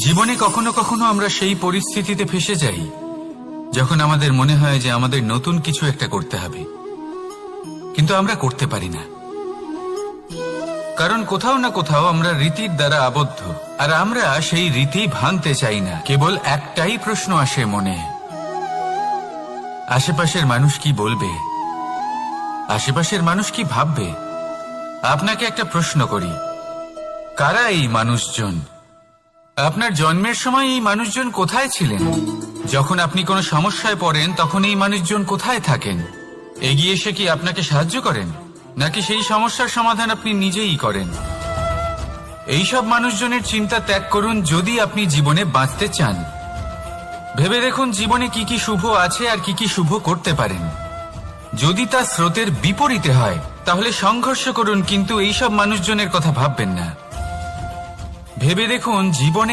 জীবনে কখনো কখনো আমরা সেই পরিস্থিতিতে ফেসে যাই যখন আমাদের মনে হয় যে আমাদের নতুন কিছু একটা করতে হবে, কিন্তু আমরা করতে পারি না। কারণ কোথাও না কোথাও আমরা রীতির দ্বারা আবদ্ধ, আর আমরা সেই রীতি ভাঙতে চাই না। কেবল একটাই প্রশ্ন আসে মনে, আশেপাশের মানুষ কি বলবে, আশেপাশের মানুষ কি ভাববে। আপনাকে একটা প্রশ্ন করি, কারা এই মানুষজন? আপনার জন্মের সময় এই মানুষজন কোথায় ছিলেন? যখন আপনি কোনো সমস্যায় পড়েন তখন এই মানুষজন কোথায় থাকেন? এগিয়ে এসে কি আপনাকে সাহায্য করেন, নাকি সেই সমস্যার সমাধান আপনি নিজেই করেন? এইসব মানুষজনের চিন্তা ত্যাগ করুন যদি আপনি জীবনে বাঁচতে চান। ভেবে দেখুন জীবনে কি কি শুভ আছে আর কি কি শুভ করতে পারেন। যদি তা স্রোতের বিপরীতে হয় তাহলে সংঘর্ষ করুন, কিন্তু এইসব মানুষজনের কথা ভাববেন না। ভেবে দেখুন জীবনে